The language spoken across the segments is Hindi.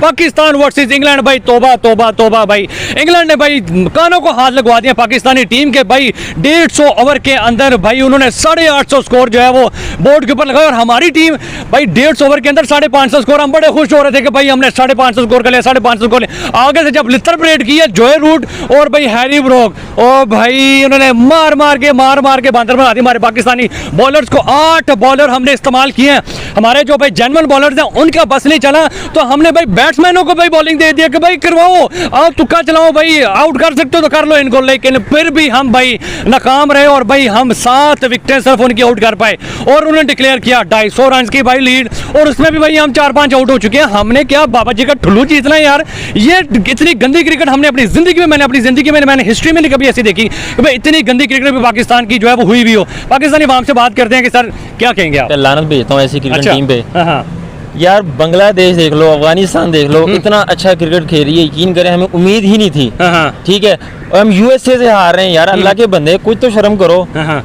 पाकिस्तान वर्सेस इंग्लैंड भाई तोबा तोबा तोबा भाई। इंग्लैंड ने भाई कानों को हाथ लगवा दिया पाकिस्तानी टीम के भाई। 150 ओवर के अंदर भाई उन्होंने 850 स्कोर जो है वो बोर्ड के ऊपर लगाया और हमारी टीम भाई 150 ओवर के अंदर 550 स्कोर। हम बड़े खुश हो रहे थे कि भाई हमने 550 स्कोर कर लिया, 550 स्कोर लिया। आगे से जब लिथर परेड की है जोए रूट और भाई हैरी ब्रोक, ओ भाई उन्होंने मार मार के बांदर बना दी हमारे पाकिस्तानी बॉलर्स को। 8 बॉलर हमने इस्तेमाल किए हैं। हमारे जो भाई जेन्युइन बॉलर्स हैं उनका बस नहीं चला तो हमने भाई बैट्समैनों को भाई बॉलिंग दे दिया कि भाई करवाओ, आओ तुक्का चलाओ भाई, आउट कर सकते हो तो कर लो इनको। लेकिन फिर भी हम भाई नाकाम रहे और भाई हम 7 विकेटें सिर्फ उनकी आउट कर पाए और उन्होंने डिक्लेयर किया 250 रन की भाई लीड और उसमें भी भाई हम 4-5 आउट हो चुके हैं। हमने क्या बाबा जी का ठुल्लू जीतना है यार। ये इतनी गंदी क्रिकेट हमने अपनी जिंदगी में मैंने हिस्ट्री में नहीं कभी ऐसी देखी कि भाई इतनी गंदी क्रिकेट भी पाकिस्तान की जो है वो हुई भी हो। पाकिस्तानी आवाम से बात करते हैं कि सर क्या कहेंगे आप? लानत भेजता हूँ ऐसी क्रिकेट टीम पे। हाँ यार बांग्लादेश देख लो, अफगानिस्तान देख लो, इतना अच्छा क्रिकेट खेल रही है, यकीन करें हमें उम्मीद ही नहीं थी। ठीक है, और हम यूएसए से हार रहे हैं यार। अल्लाह के बंदे कुछ तो शर्म करो।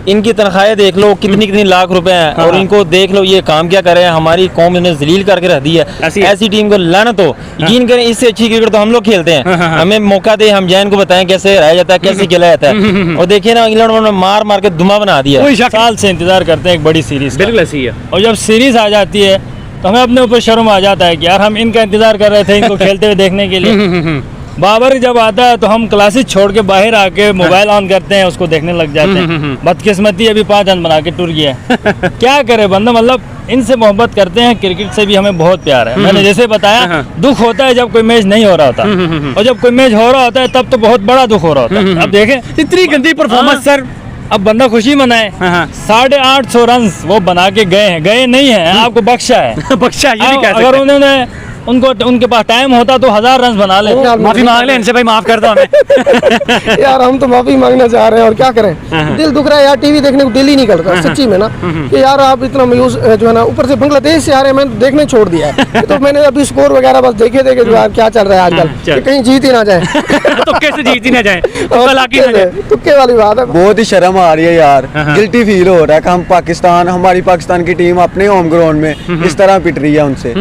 इनकी तनख्वाहें देख लो कितनी लाख रुपए हैं और इनको देख लो ये काम क्या कर रहे हैं। हमारी कौम ने जलील करके रख दी है। ऐसी टीम को लानत हो। यकीन करें इससे अच्छी क्रिकेट तो हम लोग खेलते हैं। हमें मौका दे, हम जैन को बताएं कैसे रहा जाता है, कैसे खेला जाता है। और देखिए ना इंग्लैंड ने मार मार के धुआं बना दिया। साल से इंतजार करते हैं एक बड़ी सीरीज। बिल्कुल ऐसी है। और जब सीरीज आ जाती है तो हमें अपने ऊपर शर्म आ जाता है कि यार हम इनका इंतजार कर रहे थे इनको खेलते हुए देखने के लिए। बाबर जब आता है तो हम क्लासेस छोड़ के बाहर आके मोबाइल ऑन करते हैं, उसको देखने लग जाते हैं। बदकिस्मती अभी 5 रन बना के टूर गया क्या करे बंदा। मतलब इनसे मोहब्बत करते हैं, क्रिकेट से भी हमें बहुत प्यार है। मैंने जैसे बताया दुख होता है जब कोई मैच नहीं हो रहा होता और जब कोई मैच हो रहा होता है तब तो बहुत बड़ा दुख हो रहा होता है। अब देखें इतनी गंदी परफॉर्मेंस सर, अब बंदा खुशी मनाए। 850 रन वो बना के गए नहीं है, आपको बख्शा है। बख्शा ये नहीं कह सकते। अगर उन्होंने उनके पास टाइम होता तो 1000 रन बना ले। माफी मांग ले इनसे भाई, माफ कर दो हमें। यार हम तो माफी मांगना चाह रहे हैं और क्या करें। दिल दुख रहा है यार, टीवी देखने को दिल ही नहीं करता सच्ची में ना कि यार आप इतना मायूस जो है ना। ऊपर से बांग्लादेश से आ रहे हैं, मैंने देखने छोड़ दिया है। तो मैंने अभी स्कोर वगैरह बस देखे थे कि जो यार क्या चल रहा है आजकल, कहीं जीत ही ना जाए। तुक्के से जीत ही ना जाए, तुक्के वाली बात है। बहुत ही शर्म आ रही है यार, गिल्टी फील हो रहा है कि हम हमारी पाकिस्तान की टीम अपने होम ग्राउंड में इस तरह पिट रही है उनसे।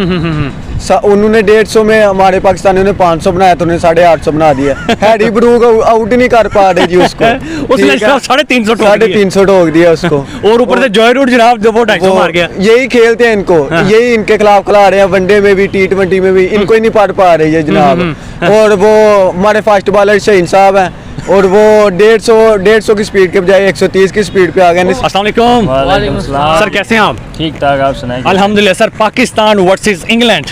उन्होंने 150 में हमारे पाकिस्तानियों ने 500 बनाया तो उन्हें 850 बना दिया। हैरी ब्रूक आउट ही नहीं कर पा रहे जी उसको। उसने 350 ठोक दिया उसको। और ऊपर से जॉय रूट जनाब जो वो 250 मार गया। यही खेलते हैं इनको, यही इनके खिलाफ खिला रहे हैं, वनडे में भी T20 में भी इनको ही नहीं पार पा रही है जनाब। और वो हमारे फास्ट बॉलर शहीन साहब हैं और वो 150 की स्पीड के बजाय 130 की स्पीड पे आ गए। अस्सलाम वालेकुम सर, कैसे हैं आप? ठीक ठाक, आप सुनाइए। अल्हम्दुलिल्लाह सर। पाकिस्तान वर्सेस इंग्लैंड,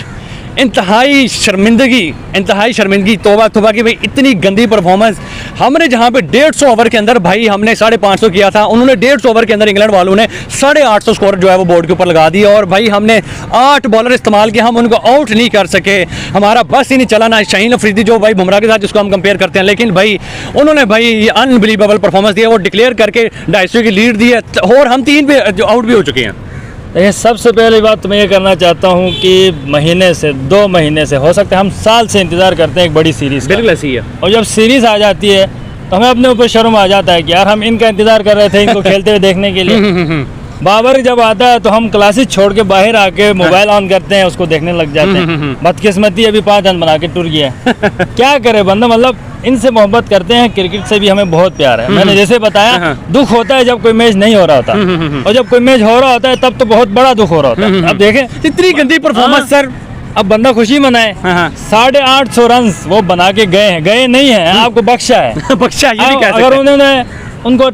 इंतहाई शर्मिंदगी तौबा तौबा की भाई। इतनी गंदी परफॉर्मेंस हमने जहां पे 150 ओवर के अंदर भाई हमने 550 किया था, उन्होंने 150 ओवर के अंदर इंग्लैंड वालों ने 850 स्कोर जो है वो बोर्ड के ऊपर लगा दिया। और भाई हमने 8 बॉलर इस्तेमाल किया, हम उनको आउट नहीं कर सके। हमारा बस ही नहीं चला ना। शाहीन अफरीदी जो भाई बुमराह के साथ जिसको हम कंपेयर करते हैं, लेकिन भाई उन्होंने भाई ये अनबिलीवेबल परफॉर्मेंस दिया। वो डिक्लेयर करके 250 की लीड दी है और हम 3 पे आउट भी हो चुके हैं। देखिए सबसे पहली बात तो मैं ये करना चाहता हूँ कि 2 महीने से हो सकता है हम साल से इंतजार करते हैं एक बड़ी सीरीज। बिल्कुल ऐसी है। और जब सीरीज आ जाती है तो हमें अपने ऊपर शर्म आ जाता है कि यार हम इनका इंतजार कर रहे थे इनको खेलते हुए देखने के लिए। बाबर जब आता है तो हम क्लासेस छोड़ के बाहर आके मोबाइल ऑन करते हैं, उसको देखने लग जाते हैं। बदकिस्मती अभी 5 रन बना के टूर गया क्या करे बंदा। मतलब इनसे मोहब्बत करते हैं, क्रिकेट से भी हमें बहुत प्यार है। मैंने जैसे बताया दुख होता है जब कोई मैच नहीं हो रहा होता और जब कोई मैच हो रहा होता है तब तो बहुत बड़ा दुख हो रहा होता है। अब देखें इतनी गंदी परफॉर्मेंस सर, अब बंदा खुशी मनाए। 850 रन वो बना के गए नहीं है, आपको बख्शा है। बख्शा ये नहीं कह सकते। अगर उन्होंने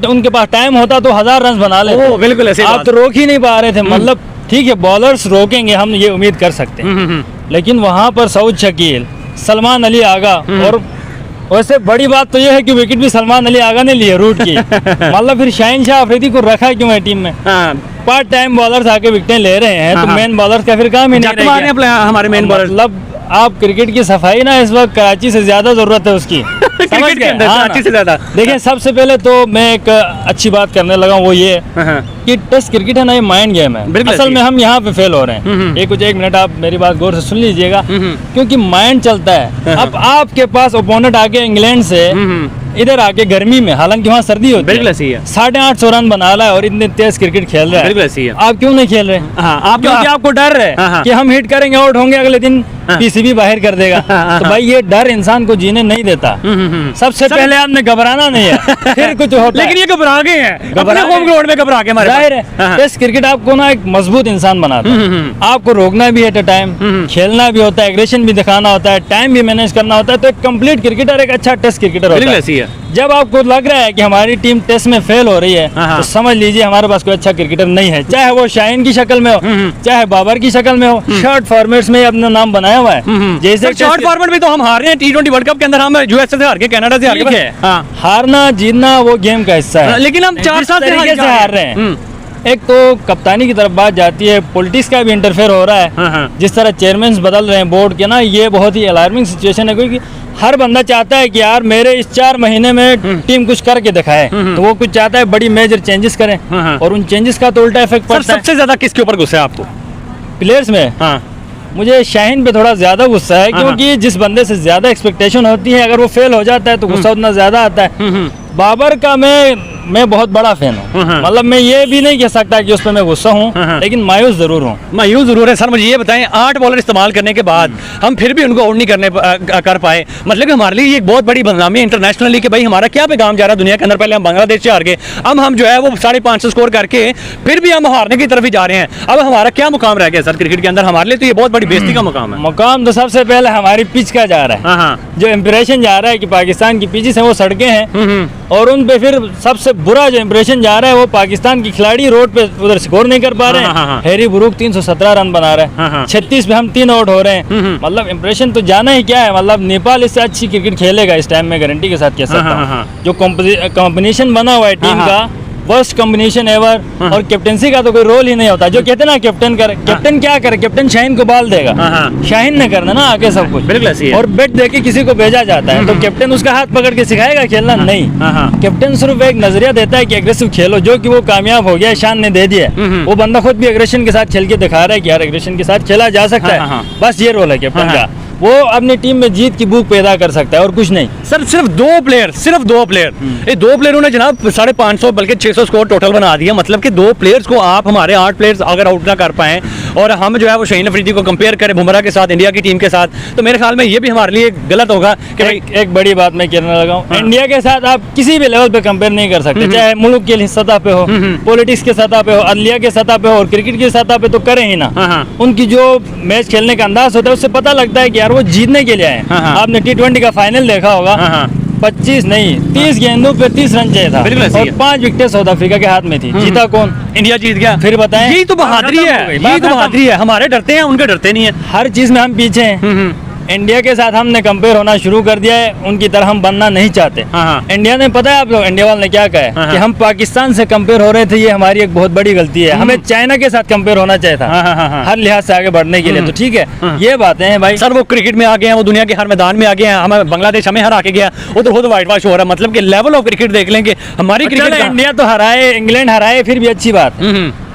उनके पास टाइम होता तो 1000 रन बना ले। बिल्कुल ऐसे आप तो रोक ही नहीं पा रहे थे। मतलब ठीक है बॉलर्स रोकेंगे, हम ये उम्मीद कर सकते हैं, लेकिन वहां पर सऊद शकील, सलमान अली आगा और वैसे बड़ी बात तो ये है कि विकेट भी सलमान अली आगा ने लिए रूट की। मतलब फिर शाहीन शाह अफरीदी को रखा क्यों है टीम में? पार्ट टाइम बॉलर्स आके विकेटें ले रहे हैं तो मेन बॉलर्स का फिर काम ही नहीं रह गया। हमारे मेन बॉलर मतलब आप क्रिकेट की सफाई ना इस वक्त कराची से ज्यादा जरूरत है उसकी। क्रिकेट के अंदर कराची से ज्यादा। देखिए सबसे पहले तो मैं एक अच्छी बात करने लगा वो ये कि टेस्ट क्रिकेट है ना, ये माइंड गेम है। असल में हम यहाँ पे फेल हो रहे हैं। एक मिनट आप मेरी बात गौर से सुन लीजिएगा, क्योंकि माइंड चलता है। अब आपके पास ओपोनेंट आके इंग्लैंड से इधर आके गर्मी में, हालांकि वहाँ सर्दी होती है, 850 रन बना रहा है और इतने तेज क्रिकेट खेल रहा है। आप क्यों नहीं खेल रहे? क्योंकि आपको डर है कि हम हिट करेंगे आउट होंगे, अगले दिन पीसीबी बाहर कर देगा। तो भाई ये डर इंसान को जीने नहीं देता। सबसे पहले आपने घबराना नहीं है, फिर कुछ होता लेकिन है। ये घबरा गए हैं, घबरा अपने होम ग्राउंड में घबरा के हमारे जाहिर पास। है टेस्ट क्रिकेट आपको ना एक मजबूत इंसान बनाता है। आपको रोकना भी है टाइम, खेलना भी होता है, एग्रेशन भी दिखाना होता है, टाइम भी मैनेज करना होता है। तो एक कंप्लीट क्रिकेटर एक अच्छा टेस्ट क्रिकेटर होता बिल्कुल है। ऐसी है। जब आपको लग रहा है कि हमारी टीम टेस्ट में फेल हो रही है, हाँ। तो समझ लीजिए हमारे पास कोई अच्छा क्रिकेटर नहीं है। चाहे वो शाहीन की शक्ल में हो, चाहे बाबर की शक्ल में हो, शॉर्ट फॉर्मेट्स में अपना नाम बनाया हुआ है। जैसे शॉर्ट फॉर्मेट में तो हम हार रहे हैं, T20 वर्ल्ड कप के अंदर हम यूएसए से हार के, कनाडा से हार ठीक के। है, हाँ। हारना जीतना वो गेम का हिस्सा है, लेकिन हम 4 जिस साल से तरीके से हार रहे हैं। एक तो कप्तानी की तरफ बात जाती है, पॉलिटिक्स का भी इंटरफेयर हो रहा हाँ, हाँ। है। जिस तरह चेयरमैन बदल रहे हैं बोर्ड के ना, ये बहुत ही अलार्मिंग सिचुएशन है, क्योंकि हर बंदा चाहता है कि यार मेरे इस 4 महीने में टीम कुछ करके दिखाए। तो वो कुछ चाहता है बड़ी मेजर चेंजेस करें, हाँ। और उन चेंजेस का तो उल्टा इफेक्ट सर पड़ता है सबसे ज्यादा किसके ऊपर गुस्सा है आपको? प्लेयर्स में। हाँ। मुझे शाहीन पे थोड़ा ज्यादा गुस्सा है, हाँ। क्योंकि जिस बंदे से ज्यादा एक्सपेक्टेशन होती है, अगर वो फेल हो जाता है तो गुस्सा उतना ज्यादा आता है। बाबर का मैं बहुत बड़ा फैन हूँ। हाँ। मतलब मैं ये भी नहीं कह सकता कि उस पर मैं गुस्सा हूँ, हाँ। लेकिन मायूस जरूर हूँ। मायूस जरूर है। सर मुझे ये बताएं, 8 बॉलर इस्तेमाल करने के बाद हम फिर भी उनको आउट नहीं कर पाए, मतलब कि हमारे लिए ये एक बहुत बड़ी बदनामी है इंटरनेशनली कि भाई हमारा क्या पैगाम जा रहा है दुनिया के अंदर। पहले हम बांग्लादेश से हार गए, अब हम जो है वो 550 स्कोर करके फिर भी हम हारने की तरफ ही जा रहे हैं। अब हमारा क्या मुकाम रह गया सर क्रिकेट के अंदर? हमारे लिए तो ये बहुत बड़ी बेइज्जती का मुकाम है। मुकाम तो सबसे पहले हमारी पिच का जा रहा है। हाँ। जो इम्प्रेशन जा रहा है कि पाकिस्तान की पिचेस हैं वो सड़कें हैं, और उन पे फिर सबसे बुरा जो इम्प्रेशन जा रहा है वो पाकिस्तान की खिलाड़ी रोड पे उधर स्कोर नहीं कर पा रहे हैं। हैरी ब्रूक 317 रन बना रहा है, 36 पे हम 3 आउट हो रहे हैं। मतलब इम्प्रेशन तो जाना ही क्या है। मतलब नेपाल इससे अच्छी क्रिकेट खेलेगा इस टाइम में, गारंटी के साथ कह सकता हूँ। जो कॉम्बिनेशन बना हुआ है टीम का, वर्स्ट कॉम्बिनेशन एवर, और कैप्टनसी का तो कोई रोल ही नहीं होता। जो कहते हैं ना कैप्टन करे, कैप्टन क्या करे? कैप्टन शाहीन को बाल देगा, शाहीन ने करना ना आगे सब कुछ। बिल्कुल ऐसी है। और बैट देके किसी को भेजा जाता है, तो कैप्टन उसका हाथ पकड़ के सिखाएगा खेलना? नहीं। कैप्टन सिर्फ एक नजरिया देता है कि एग्रेसिव खेलो, जो कि वो कामयाब हो गया, शान ने दे दिया। वो बंदा खुद भी एग्रेशन के साथ खेल के दिखा रहा है कि यार एग्रेशन के साथ खेला जा सकता है। बस ये रोल है कैप्टन का। वो अपनी टीम में जीत की भूख पैदा कर सकता है और कुछ नहीं। सर सिर्फ 2 प्लेयर, ये 2 प्लेयरों ने जनाब 550 बल्कि 600 स्कोर टोटल बना दिया। मतलब कि 2 प्लेयर्स को आप, हमारे 8 प्लेयर्स अगर आउट ना कर पाए और हम जो है वो शाहीन अफरीदी को कंपेयर करें बुमराह के साथ, इंडिया की टीम के साथ, तो मेरे ख्याल में ये भी हमारे लिए गलत होगा कि भाई एक बड़ी बात मैं कहने लगा हूँ, इंडिया के साथ आप किसी भी लेवल पे कंपेयर नहीं कर सकते। चाहे मुल्क के सतह पे हो, पॉलिटिक्स के सतह पे हो, अदलिया के सतह पे हो, और क्रिकेट की सतह पे तो करें ही ना। उनकी जो मैच खेलने का अंदाज होता है उससे पता लगता है कि यार वो जीतने के लिए आए। आपने T20 का फाइनल देखा होगा, 25 नहीं 30 गेंदों पे 30 रन चाहिए था, और 5 विकेट साउथ अफ्रीका के हाथ में थी। जीता कौन? इंडिया जीत गया। फिर बताएं, यही तो बहादुरी है, यही तो बहादुरी है। हमारे डरते हैं, उनके डरते नहीं है। हर चीज में हम पीछे हैं। इंडिया के साथ हमने कंपेयर होना शुरू कर दिया है, उनकी तरह हम बनना नहीं चाहते। इंडिया ने, पता है आप लोग इंडिया वाले ने क्या कहा है कि हम पाकिस्तान से कंपेयर हो रहे थे, ये हमारी एक बहुत बड़ी गलती है। हमें चाइना के साथ कंपेयर होना चाहिए था हर लिहाज से आगे बढ़ने के लिए। तो ठीक है, ये बातें हैं भाई। सर वो क्रिकेट में आ गए हैं, वो दुनिया के हर मैदान में आ गए हैं। हमें बांग्लादेश हमें हरा के गया, वो तो खुद व्हाइट वॉश हो रहा है। मतलब कि लेवल ऑफ क्रिकेट देख लेंगे हमारी क्रिकेट। इंडिया तो हराए, इंग्लैंड हराए, फिर भी अच्छी बात।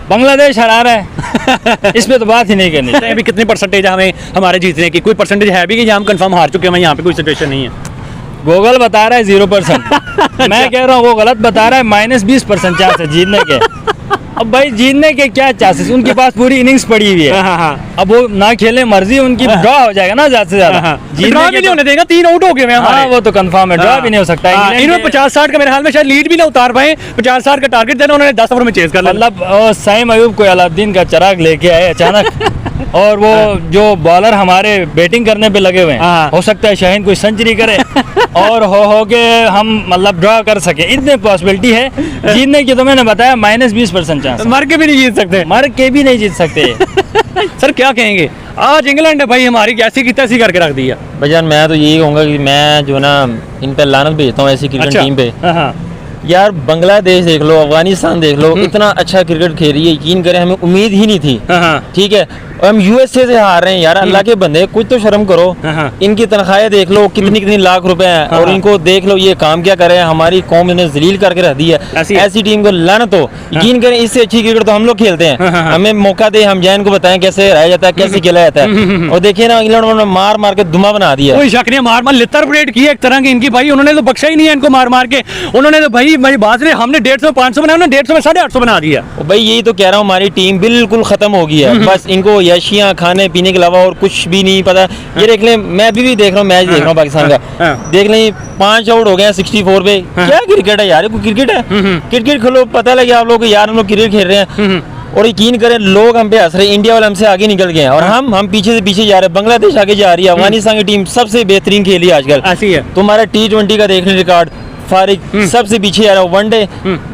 बांग्लादेश हरा रहा है इस पे तो बात ही नहीं करनी। अभी कितनी परसेंटेज हमें हमारे जीतने की? कोई परसेंटेज है भी कि हम कंफर्म हार चुके हैं? यहाँ पे कोई सिचुएशन नहीं है। गूगल बता रहा है 0%। मैं कह रहा हूँ वो गलत बता रहा है, -20% चांस है जीतने के। अब भाई जीतने के क्या चांसेस? उनके पास पूरी इनिंग्स पड़ी हुई है। अब वो ना खेले, मर्जी उनकी, ड्रॉ हो जाएगा ना ज्यादा से ज्यादा। ड्रॉ भी नहीं होने देगा, 3 आउट हो गए हैं हमारे। वो तो कंफर्म है, ड्रॉ भी नहीं हो सकता। इन्होंने 50-60 का मेरे हाल में शायद लीड भी ना उतार पाए। 50-60 का टारगेट देना, उन्होंने 10 ओवर में चेज कर लिया। मतलब साइम अयूब को अलाउद्दीन का चिराग लेके आए अचानक। और वो जो बॉलर हमारे बैटिंग करने पे लगे हुए हैं, हो सकता है शाहीन कोई सेंचुरी करे और हो के हम मतलब ड्रॉ कर सके, इतने पॉसिबिलिटी है जीतने की। तो मैंने बताया -20% चांस। मर के भी नहीं जीत सकते, मर के भी नहीं जीत सकते। सर क्या कहेंगे? आज इंग्लैंड ने भाई हमारी कैसी की तैसी करके रख दिया। भाईजान मैं तो यही कहूँगा कि मैं जो ना इन पर लानत भेजता हूँ ऐसी क्रिकेट टीम पे। यार बांग्लादेश देख लो, अफगानिस्तान देख लो, इतना अच्छा क्रिकेट खेल रही है, यकीन करें हमें उम्मीद ही नहीं थी। ठीक है, और हम यूएसए से हार रहे हैं यार। अल्लाह के बंदे कुछ तो शर्म करो। इनकी तनख्वाहें देख लो कितनी कितनी लाख रुपए हैं, और इनको देख लो ये काम क्या कर रहे हैं। हमारी कौम ने जलील करके रख दी है। ऐसी टीम को लानत हो। यकीन करें इससे अच्छी क्रिकेट तो हम लोग खेलते हैं। हमें मौका दे, हम जैन को बताएं कैसे हराया जाता है, कैसे खेला जाता है। और देखिए ना इंग्लैंड ने मार मार के धुआं बना दिया। कोई शक नहीं, मार लितर परेड की एक तरह की इनकी भाई। उन्होंने तो बख्शा ही नहीं है इनको मार मार के। उन्होंने तो भाई मेरी बात नहीं, हमने 150-500 बनाया, उन्होंने 150 में 850 बना दिया। भाई यही तो कह रहा हूँ, हमारी टीम बिल्कुल खत्म हो गई है। बस इनको याशियाँ खाने पीने के अलावा और कुछ भी नहीं पता। ये देख लें, मैं अभी भी देख रहा हूँ, मैच देख रहा हूँ पाकिस्तान का, देख लें 5 आउट हो गए हैं 64 पे। क्या क्रिकेट है यार, कोई क्रिकेट है? क्रिकेट खेलो, पता लगे आप लोगों को यार हम लोग क्रिकेट खेल रहे हैं। और यकीन करें लोग हम पे हंस रहे हैं, इंडिया वाले हमसे आगे निकल गए हैं और हम पीछे से पीछे जा रहे हैं। बांग्लादेश आगे जा रही है, अफगानिस्तान की टीम सबसे बेहतरीन खेली आजकल ऐसी है। तुम्हारा T20 का देख लें रिकॉर्ड, फारिग सबसे पीछे आ रहा है, वनडे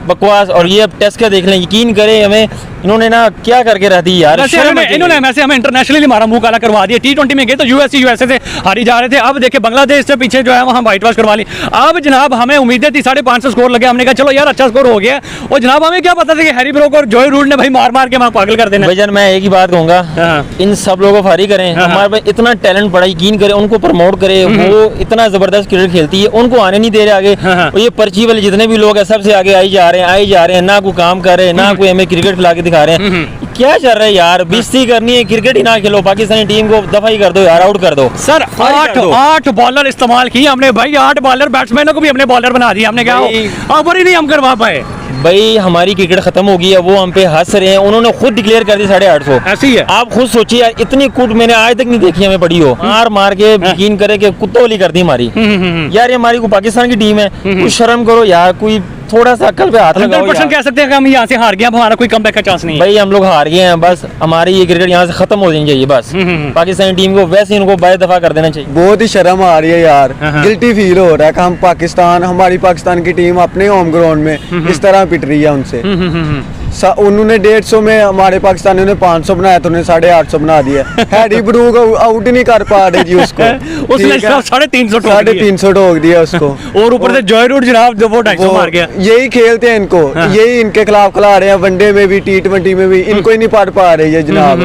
बकवास, और ये अब टेस्ट का देख लें। यकीन करें हमें इन्होंने ना क्या करके रख दी यार। इन्होंने वैसे हमें इंटरनेशनली हमारा मुंह काला करवा दिया। T20 में गए तो यूएसए से हारी जा रहे थे, अब देखिए बांग्लादेश से पीछे जो है वहाँ व्हाइट वॉश करवा ली। अब जनाब हमें उम्मीदें थी 550 स्कोर लगे, हमने कहा चलो यार अच्छा स्कोर हो गया, और जनाब हमें क्या पता था कि हैरी ब्रोक और जॉय रूट ने भाई मार मार के वहाँ पागल कर देना। भाईजान मैं एक ही बात कहूंगा, इन सब लोगों को फारी करें, हमारे पास इतना टैलेंट पड़ा, यकीन करें उनको प्रमोट करें, वो इतना जबरदस्त क्रिकेट खेलती है, उनको आने नहीं दे रहे आगे। और ये पर्ची वाले जितने भी लोग हैं सबसे आगे आई जा रहे हैं, ना कोई काम कर रहे हैं, ना कोई हमें क्रिकेट खिला के दिखा रहे हैं। क्या चल रहा है यार, बेइज्जती करनी है, क्रिकेट ही ना खेलो, पाकिस्तानी टीम को दफा ही कर दो यार, आउट कर दो। सर 8 बॉलर इस्तेमाल किए हमने भाई, 8 बॉलर, बैट्समैनों को भी हमने बॉलर बना दिया। हमने क्या ओवर ही नहीं हम करवा पाए भाई, हमारी क्रिकेट खत्म हो गई है, वो हम पे हंस रहे हैं, उन्होंने खुद डिक्लेयर कर दी 850। ऐसी है। आप खुद सोचिए यार, इतनी कूट मैंने आज तक नहीं देखी हमें पड़ी हो, मार के यकीन करे कि कुत्तोली कर दी हमारी। यार ये हमारी को पाकिस्तान की टीम है, कुछ शर्म करो यार, कोई थोड़ा सा अक्ल पे हाथ लगाओ। 100% कह सकते हैं कि हम यहाँ से हार गए, अब हमारा कोई कमबैक का चांस नहीं है। भाई हम लोग हार गए हैं, बस हमारी ये क्रिकेट यहाँ से खत्म हो जानी चाहिए बस। पाकिस्तानी टीम को वैसे इनको बाय दफा कर देना चाहिए। बहुत ही शर्म आ रही है यार, गिल्टी फील हो रहा है कि हम पाकिस्तान, हमारी पाकिस्तान की टीम अपने होम ग्राउंड में इस तरह पिट रही है उनसे। उन्होंने 150 में हमारे पाकिस्तानियों ने 500 बनाया तो उन्होंने 850 बना दिया। हैरी ब्रूक आउट ही नहीं कर पा रहे जी उसको, उसने 350 ठोक दिया उसको। और ऊपर से जॉय रूट जनाब जो वो 250 मार गया। यही खेलते हैं इनको, यही इनके खिलाफ खिला रहे हैं, वनडे में भी T20 में भी, इनको ही नहीं पढ़ पा रही है जनाब।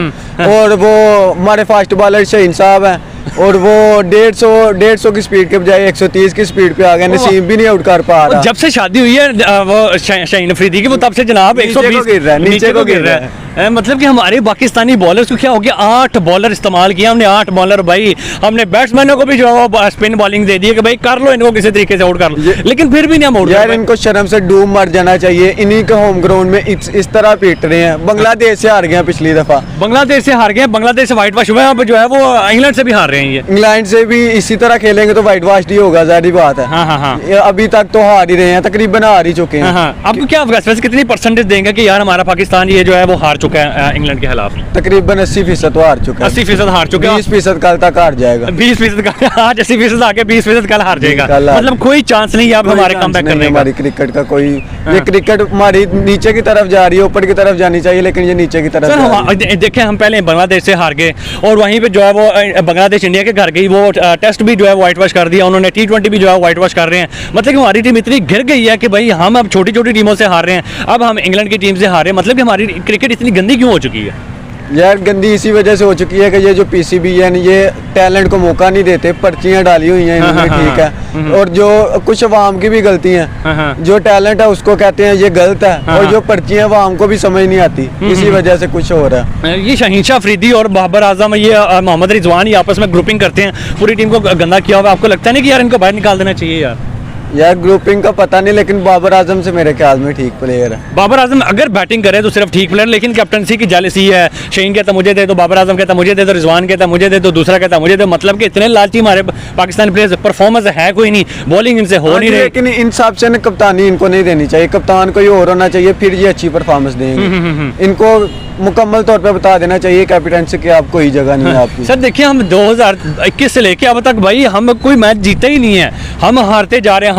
और वो हमारे फास्ट बॉलर शहीन साहब हैं, और वो 150 की स्पीड के बजाय 130 की स्पीड पे आ गए, नसीब भी नहीं आउट कर पा रहा। जब से शादी हुई है वो शाहीन अफरीदी की, वो तब से जनाब 120 नीचे को गिर रहा है। मतलब कि हमारे पाकिस्तानी बॉलर्स को क्या हो गया, 8 बॉलर इस्तेमाल किया हमने, 8 बॉलर भाई। हमने बैट्समैनों को भी जो है वो स्पिन बॉलिंग दे दी है कि भाई कर लो इनको किसी तरीके से आउट कर लो, लेकिन फिर भी नहीं हम आउट। यार इनको शर्म से डूब मर जाना चाहिए, इन्हीं के होम ग्राउंड में इस तरह पीट रहे हैं। बांग्लादेश से हार गए हैं पिछली दफा, बांग्लादेश से हार गए, बांग्लादेश से व्हाइट वॉश हुआ है, अब जो है वो इंग्लैंड से भी हार रहे हैं। ये इंग्लैंड से भी इसी तरह खेलेंगे तो व्हाइट वॉश ही होगा, जाहिर बात है। ये अभी तक तो हार ही रहे हैं, तकरीबन हार ही चुके हैं। आपको क्या वैसे कितनी परसेंटेज देंगे कि यार हमारा पाकिस्तान ये जो है वो हार चुका है इंग्लैंड के खिलाफ? तकरीबन 80% तो हार चुका है। 80% हार चुका है, 20% कल तक हार जाएगा। 20% आज 80% आके 20% कल हार जाएगा, मतलब कोई चांस नहीं है अब हमारे कमबैक करने का। हमारी क्रिकेट का कोई, ये क्रिकेट हमारी नीचे की तरफ जा रही है, ऊपर की तरफ जानी चाहिए, लेकिन ये नीचे की तरफ। देखें हम पहले बांग्लादेश से हार गए, और वहीं पे जो है वो बांग्लादेश इंडिया के घर गई, वो टेस्ट भी जो है व्हाइट वॉश कर दिया उन्होंने, T20 भी जो है व्हाइट वॉश कर रहे हैं। मतलब कि हमारी टीम इतनी गिर गई है कि भाई हम अब छोटी छोटी टीमों से हार रहे हैं, अब हम इंग्लैंड की टीम से हार रहे हैं। मतलब कि हमारी क्रिकेट इतनी गंदी क्यों हो चुकी है? यार गंदी इसी वजह से हो चुकी है कि ये जो PCB है ये टैलेंट को मौका नहीं देते, पर्चियां डाली हुई हैं इन्होंने, ठीक है। और जो कुछ अवाम की भी गलती है, जो टैलेंट है उसको कहते हैं ये गलत है, और जो पर्चियां अवाम को भी समझ नहीं आती, इसी वजह से कुछ हो रहा है। ये शाहीन शाह अफरीदी और बाबर आजम, ये मोहम्मद रिजवान, ये आपस में ग्रुपिंग करते हैं, पूरी टीम को गंदा किया हुआ। आपको लगता है नहीं कि यार इनको बाहर निकाल देना चाहिए? यार ग्रुपिंग का पता नहीं, लेकिन बाबर आजम से मेरे ख्याल में ठीक प्लेयर है। बाबर आजम अगर बैटिंग करे तो सिर्फ ठीक प्लेयर, लेकिन कैप्टनसी की जेलसी है। शहीन कहता मुझे दे दो, बाबर आजम कहता मुझे दे दो, रिजवान कहता मुझे दे दो, दूसरा कहता मुझे दे। मतलब कि इतने लालची हमारे पाकिस्तानी प्लेयर्स, परफॉर्मेंस है कोई नहीं, बॉलिंग इनसे हो नहीं रही। लेकिन इन हिसाब से कप्तानी इनको नहीं देनी चाहिए, कप्तान कोई और होना चाहिए, फिर ये अच्छी परफॉर्मेंस देंगे। इनको मुकम्मल तौर पे बता देना चाहिए कैप्टनसी की आप कोई जगह नहीं है आपकी। सर देखिए हम 2021 से लेके अब तक भाई हम कोई मैच जीते ही नहीं है, हम हारते जा रहे हैं।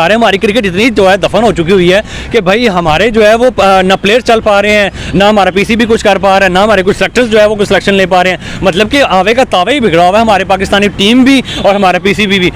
हमारी क्रिकेट इतनी जो है दफन हो चुकी हुई है कि भाई हमारे जो है वो ना प्लेयर चल पा रहे हैं, ना हमारा PCB कुछ कर पा रहा है, ना हमारे कुछ सेलेक्टर्स जो है वो कुछ सिलेक्शन ले पा रहे हैं। मतलब कि आवे का तावे ही बिगड़ा हुआ है, हमारे पाकिस्तानी टीम भी और हमारा PCB भी।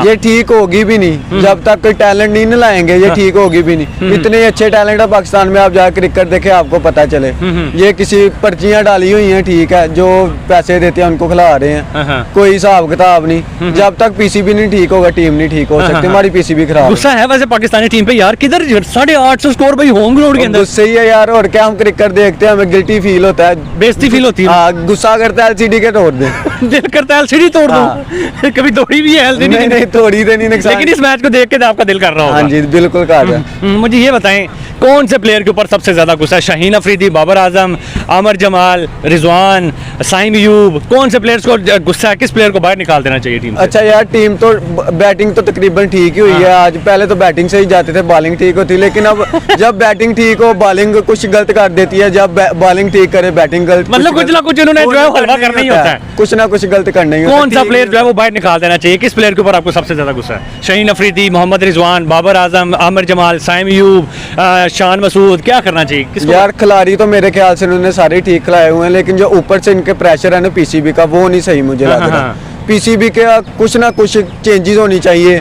ये ठीक होगी भी नहीं जब तक कोई टैलेंट नहीं लाएंगे, ये ठीक होगी भी नहीं। इतने अच्छे टैलेंट है पाकिस्तान में, आप जाकर क्रिकेट देखे आपको पता चले। ये किसी पर्चियां डाली हुई हैं, ठीक है, जो पैसे देते हैं उनको खिला रहे हैं, कोई हिसाब किताब नहीं। जब तक PCB नहीं ठीक होगा टीम नहीं ठीक हो सकती। हमारी PCB खराब। गुस्सा है वैसे पाकिस्तानी टीम पे यार, किधर 850 स्कोर भाई होम ग्राउंड के अंदर। गुस्से ही है यार, और क्या हम क्रिकेट देखते हैं हमें गिल्टी फील होता है, बेइज्जती फील होती है। गुस्सा करता है LCD के तोड़ दे। दिल करता है एलसीडी तोड़ दूं। कभी तोड़ी भी है एलसीडी? नहीं नहीं थोड़ी तो नहीं नुकसान। लेकिन इस मैच को देख के तो आपका दिल कर रहा होगा। हाँ जी बिल्कुल कर रहा है। मुझे ये बताएं कौन से प्लेयर के ऊपर सबसे ज्यादा गुस्सा है? शाहीन अफरीदी, बाबर आजम, आमर जमाल, रिजवान, साइम अयूब, कौन से प्लेयर्स को गुस्सा है? किस प्लेयर को बाहर निकाल देना चाहिए टीम से? अच्छा यार टीम तो बैटिंग तो तकरीबन ठीक ही हुई है आज। पहले तो बैटिंग से ही जाते थे, बॉलिंग ठीक होती, लेकिन अब जब बैटिंग ठीक हो बॉलिंग कुछ गलत कर देती है, जब बॉलिंग ठीक करे बैटिंग गलत। मतलब कुछ ना कुछ उन्होंने जो है वो हलवा करना ही होता है। कुछ ना कुछ गलत करना ही होता है। कौन सा प्लेयर जो है वो बाहर निकाल देना चाहिए? किस प्लेयर के ऊपर आपको सबसे ज्यादा गुस्सा है? शाहीन अफरीदी, मोहम्मद रिजवान, बाबर आजम, आमिर जमाल, साइम अयूब, शान मसूद, क्या करना चाहिए? किसको? यार खिलाड़ी तो मेरे ख्याल से उन्होंने सारे ठीक खिलाए हुए हैं, लेकिन जो ऊपर से इनके प्रेशर है ना पीसीबी का, वो नहीं सही मुझे लग रहा। पीसीबी के कुछ ना कुछ चेंजेस होनी चाहिए।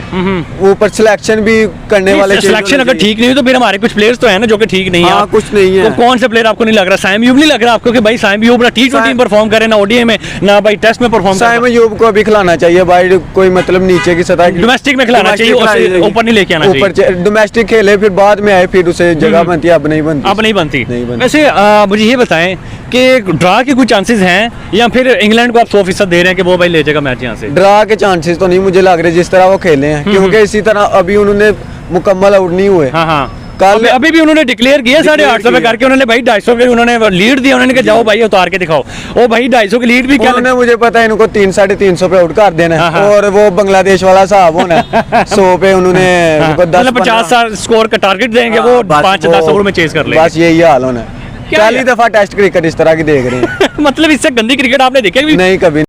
ऊपर सिलेक्शन भी करने वाले सिलेक्शन अगर ठीक नहीं हुई तो फिर हमारे कुछ प्लेयर्स तो है ना जो कि ठीक नहीं है। हाँ, कुछ नहीं है। तो कौन से प्लेयर आपको नहीं लग रहा? साइम अयूब नहीं लग रहा आपको कि भाई साइम अयूब ना टी20 में परफॉर्म करे, ना ओडीआई में, ना भाई टेस्ट में परफॉर्म करे? साइम अयूब को अभी खिलाना चाहिए भाई, कोई मतलब नीचे की सतह डोमेस्टिक में खिलाना चाहिए, ऊपर नहीं लेके आना चाहिए। ऊपर डोमेस्टिक खेले फिर बाद में आए, फिर उसे जगह बनती है, अब नहीं बनती। अब नहीं बनती। नहीं बनती। वैसे मुझे ये बताएं कि ड्रा के कुछ चांसेस हैं या फिर इंग्लैंड को आप 100% दे रहे हैं कि वो भाई ले जाएगा मैच यहाँ से? ड्रा के चांसेस तो नहीं मुझे लग रहे जिस तरह वो खेले हैं, क्योंकि इसी तरह अभी उन्होंने मुकम्मल आउट नहीं हुए। हाँ हाँ कल अभी भी उन्होंने डिक्लेयर किया 850 पे करके, उन्होंने भाई 250 की उन्होंने लीड दी, उन्होंने कहा जाओ भाई उतार के दिखाओ। ओ भाई 250 की लीड भी क्या? उन्होंने मुझे पता है इनको 300-350 पे आउट कर देना है, और वो बांग्लादेश वाला साहब होना है 100 पे उन्होंने 50 स्कोर का टारगेट देंगे, वो 5-10 ओवर में चेस कर लेंगे। बस यही हाल होना है। पहली दफा टेस्ट क्रिकेट इस तरह की देख रहे हैं। मतलब इससे गंदी क्रिकेट आपने देखी? नहीं कभी।